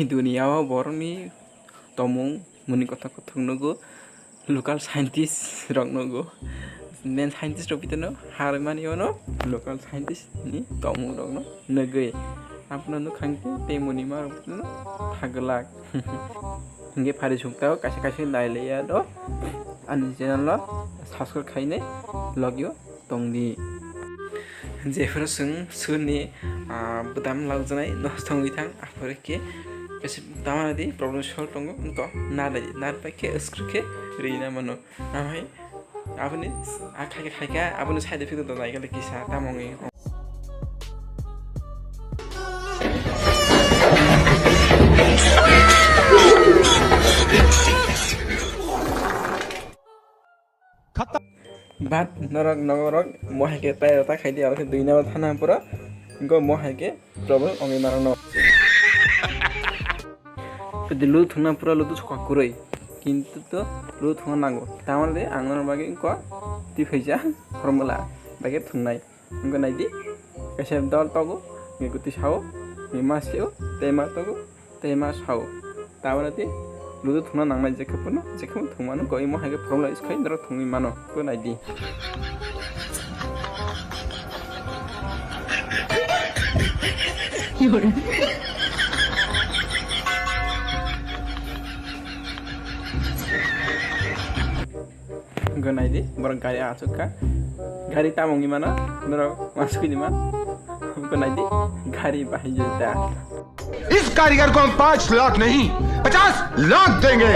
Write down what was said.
दुनियाव बरंनि तमं मुनि कथा कथंनगो लोकल साइंटिस्ट रंगनगो मेन साइंटिस्ट रबितनो हारमानियानो लोकल साइंटिस्ट नि तमं रंगनो नगै आपनो खांके ते मुनि मा रबितनो थागलाक हिंगे फारि सुक्ताव कासे कासे लाइलेया दो आनि चैनल सब्सक्राइब खाइने लगियो तंदि जेफोर सोरनि बुदाम लाउजनाय नस्थंगि थां आफोरके कैसे दामादि प्रॉब्लम सॉल्व टंगो उनको नाद पाके स्क्रिप्ट के रेना मनो आमहाय आपनि आखाके खायका आपनि साइड इफेक्ट दो नायगले किसा तामंगे बात नरक नगरक मोहाके तायता खाइदि आरो दुई नाव थाना पुरा इनको मोहाके प्रॉब्लम अंगे मारनो लु थुना पुरा लु तो छका कुरै किन्तु तो लु थुना नांगो तामाले आंगन बागे इनको ति फैजा फर्मुला बागे थुनाय इनको नायदि कैसे दल तगो गुति साओ निमा सेओ तेमा तगो तेमा साओ तावराति लुदु थुना नांनाय जेखौ थुमानो गय मोहाके प्रॉब्लम इसखाय दर थुंगि मानो को नायदि गनायदि बर गारि आचुका गारि तामंगि मानो नर मासुकि मा गनायदि गारि बाहिजता इस कारीगर को हम 5 लाख नहीं 50 लाख देंगे।